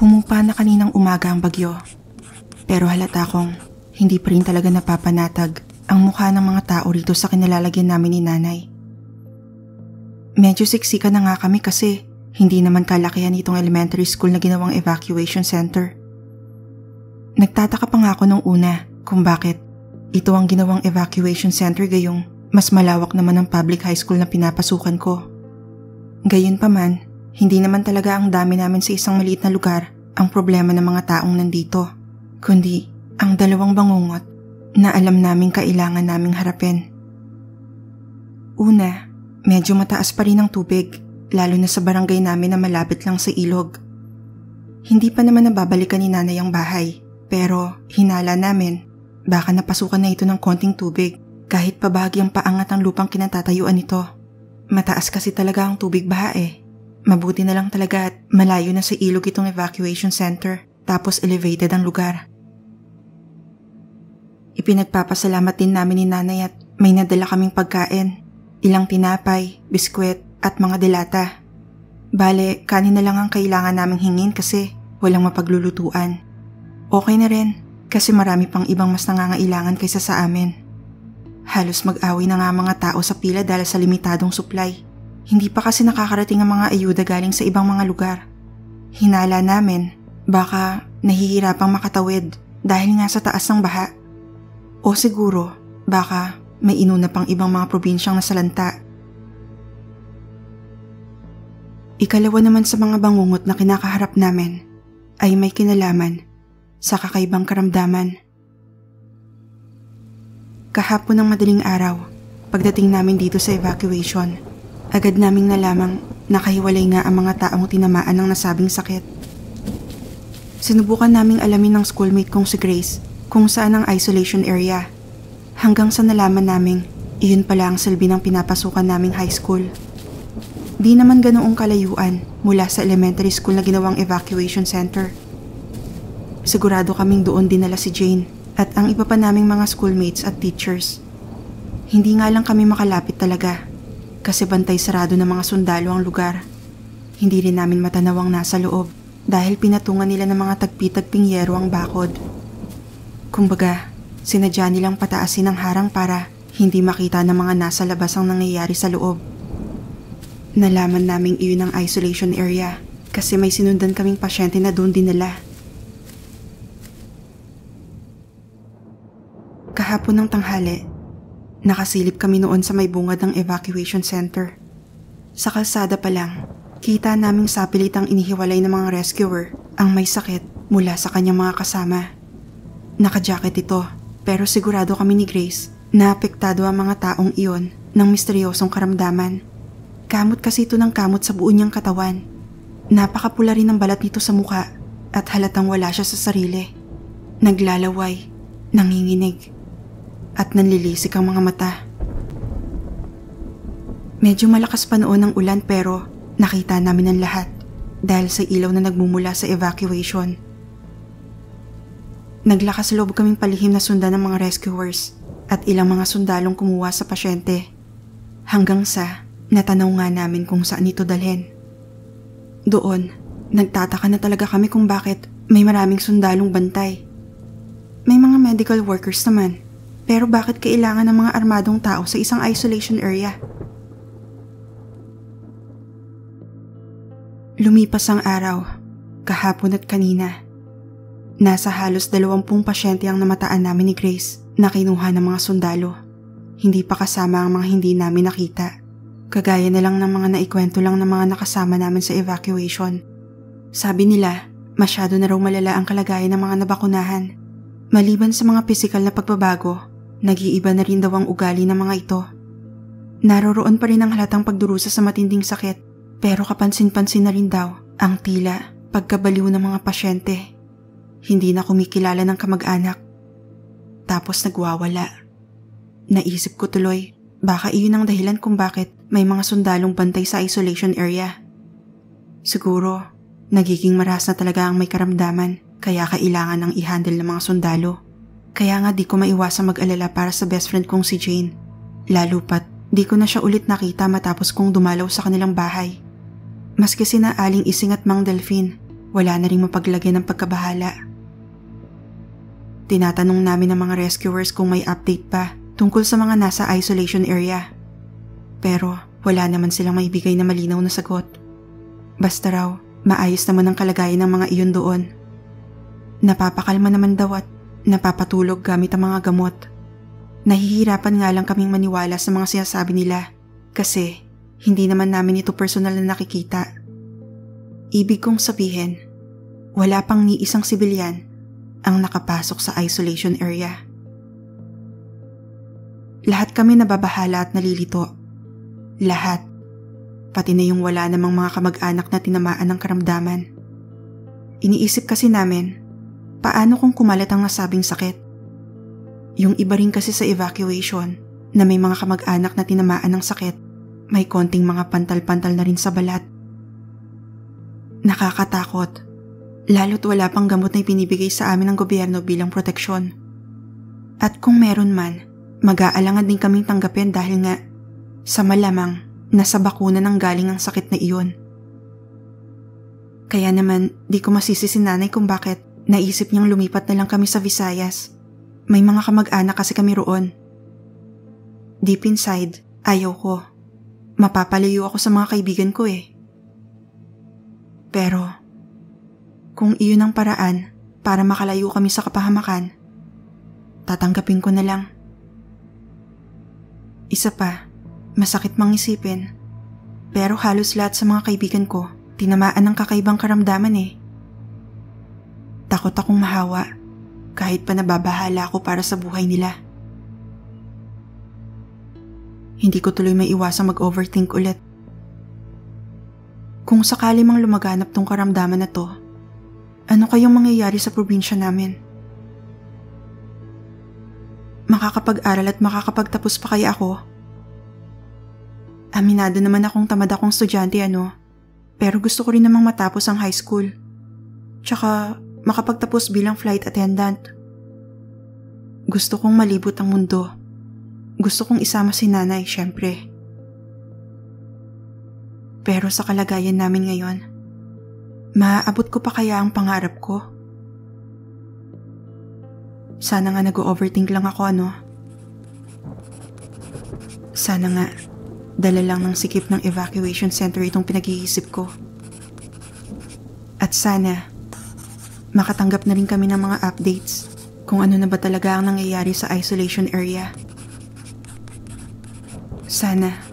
Humupa na kaninang umaga ang bagyo. Pero halata kong hindi pa rin talaga napapanatag ang mukha ng mga tao rito sa kinalalagyan namin ni nanay. Medyo siksikan na nga kami kasi hindi naman kalakihan itong elementary school na ginawang evacuation center. Nagtataka pa nga ako nung una kung bakit ito ang ginawang evacuation center gayong mas malawak naman ang public high school na pinapasukan ko. Gayunpaman, hindi naman talaga ang dami namin sa isang maliit na lugar ang problema ng mga taong nandito, kundi ang dalawang bangungot na alam naming kailangan naming harapin. Una, medyo mataas pa rin ang tubig, lalo na sa barangay namin na malapit lang sa ilog. Hindi pa naman nababalikan ni nanay ang bahay, pero hinala namin baka napasukan na ito ng konting tubig kahit pabahagyang paangat ang lupang kinatatayuan nito. Mataas kasi talaga ang tubig baha eh. Mabuti na lang talaga at malayo na sa ilog itong evacuation center tapos elevated ang lugar. Ipinagpapasalamat din namin ni nanay at may nadala kaming pagkain. Ilang tinapay, biskwit at mga delata. Bale, kanin na lang ang kailangan naming hingin kasi walang mapaglulutuan. Okay na rin kasi marami pang ibang mas nangangailangan kaysa sa amin. Halos mag-away na nga mga tao sa pila dahil sa limitadong supply. Hindi pa kasi nakakarating ang mga ayuda galing sa ibang mga lugar. Hinala namin, baka nahihirapang makatawid dahil nga sa taas ng baha. O siguro, baka may inuna pang ibang mga probinsyang nasalanta. Ikalawa naman sa mga bangungot na kinakaharap namin ay may kinalaman sa kakaibang karamdaman. Kahapon ng madaling araw, pagdating namin dito sa evacuation, agad naming nalamang nakahiwalay nga ang mga taong tinamaan ng nasabing sakit. Sinubukan naming alamin ng schoolmate kong si Grace kung saan ang isolation area. Hanggang sa nalaman naming iyon pala ang silbi ng pinapasukan naming high school. Di naman ganoong kalayuan mula sa elementary school na ginawang evacuation center. Sigurado kaming doon dinala si Jane at ang iba pa naming mga schoolmates at teachers. Hindi nga lang kami makalapit talaga kasi bantay sarado ng mga sundalo ang lugar. Hindi rin namin matanaw ang nasa loob dahil pinatungan nila ng mga tagpi-tagping yero ang bakod. Kumbaga, sinadya nilang pataasin ang harang para hindi makita ng mga nasa labas ang nangyayari sa loob. Nalaman naming iyon ang isolation area kasi may sinundan kaming pasyente na doon dinala. Kahapon ng tanghali, nakasilip kami noon sa may bungad ng evacuation center. Sa kalsada pa lang, kita naming sapilitang inihiwalay ng mga rescuer ang may sakit mula sa kanyang mga kasama. Naka-jacket ito pero sigurado kami ni Grace na apektado ang mga taong iyon ng misteryosong karamdaman. Kamot kasi ito ng kamot sa buo niyang katawan. Napakapula rin ang balat nito sa mukha at halatang wala siya sa sarili. Naglalaway, nanginginig, at nanlilisik ang mga mata. Medyo malakas pa noon ang ulan pero nakita namin ang lahat dahil sa ilaw na nagmumula sa evacuation. Naglakas loob kaming palihim na sundan ng mga rescuers at ilang mga sundalong kumuha sa pasyente. Hanggang sa natanaw nga namin kung saan ito dalhin. Doon, nagtataka na talaga kami kung bakit may maraming sundalong bantay. May mga medical workers naman. Pero bakit kailangan ng mga armadong tao sa isang isolation area? Lumipas ang araw, kahapon at kanina. Nasa halos 20 pasyente ang namataan namin ni Grace na kinuha ng mga sundalo. Hindi pa kasama ang mga hindi namin nakita. Kagaya na lang ng mga naikwento lang ng mga nakasama namin sa evacuation. Sabi nila, masyado na raw malala ang kalagayan ng mga nabakunahan. Maliban sa mga pisikal na pagbabago, nag-iiba na rin daw ang ugali ng mga ito. Naroroon pa rin ang halatang pagdurusa sa matinding sakit, pero kapansin-pansin na rin daw ang tila pagkabaliw ng mga pasyente. Hindi na kumikilala ng kamag-anak. Tapos nagwawala. Naisip ko tuloy, baka iyon ang dahilan kung bakit may mga sundalong bantay sa isolation area. Siguro, nagiging maras na talaga ang may karamdaman, kaya kailangan ng i-handle ng mga sundalo. Kaya nga di ko maiwasang mag-alala para sa best friend kong si Jane. Lalo pat di ko na siya ulit nakita matapos kong dumalaw sa kanilang bahay. Maski sina Aling Ising at Mang Delphine, wala na ring mapaglagyan ng pagkabahala. Tinatanong namin ng mga rescuers kung may update pa tungkol sa mga nasa isolation area. Pero wala naman silang maibigay na malinaw na sagot. Basta raw, maayos naman ang kalagayan ng mga iyon doon. Napapakalma naman daw at napapatulog gamit ang mga gamot. Nahihirapan nga lang kaming maniwala sa mga sinasabi nila kasi hindi naman namin ito personal na nakikita. Ibig kong sabihin, wala pang ni isang sibilyan ang nakapasok sa isolation area. Lahat kami nababahala at nalilito. Lahat. Pati na yung wala namang mga kamag-anak na tinamaan ng karamdaman. Iniisip kasi namin, paano kung kumalat ang nasabing sakit? Yung iba rin kasi sa evacuation na may mga kamag-anak na tinamaan ng sakit, may konting mga pantal-pantal na rin sa balat. Nakakatakot, lalo't wala pang gamot na ipinibigay sa amin ng gobyerno bilang proteksyon. At kung meron man, mag-aalangan din kaming tanggapin dahil nga sa malamang nasa bakuna nang galing ang sakit na iyon. Kaya naman di ko masisi si nanay kung bakit naisip niyang lumipat na lang kami sa Visayas. May mga kamag-anak kasi kami roon. Deep inside, ayaw ko. Mapapalayo ako sa mga kaibigan ko eh. Pero, kung iyon ang paraan para makalayo kami sa kapahamakan, tatanggapin ko na lang. Isa pa, masakit mang isipin, pero halos lahat sa mga kaibigan ko tinamaan ng kakaibang karamdaman eh. Takot akong mahawa kahit pa nababahala ako para sa buhay nila. Hindi ko tuloy maiwasang mag-overthink ulit. Kung sakali mang lumaganap tong karamdaman na to, ano kayang mangyayari sa probinsya namin? Makakapag-aral at makakapagtapos pa kaya ako? Aminado naman akong tamad akong estudyante pero gusto ko rin namang matapos ang high school. Tsaka makapagtapos bilang flight attendant. Gusto kong malibot ang mundo. Gusto kong isama si nanay, syempre. Pero sa kalagayan namin ngayon, maaabot ko pa kaya ang pangarap ko? Sana nga nag-overthink lang ako, Sana nga, dala lang ng sikip ng evacuation center itong pinag-iisip ko. At sana, makatanggap na rin kami ng mga updates kung ano na ba talaga ang nangyayari sa isolation area. Sana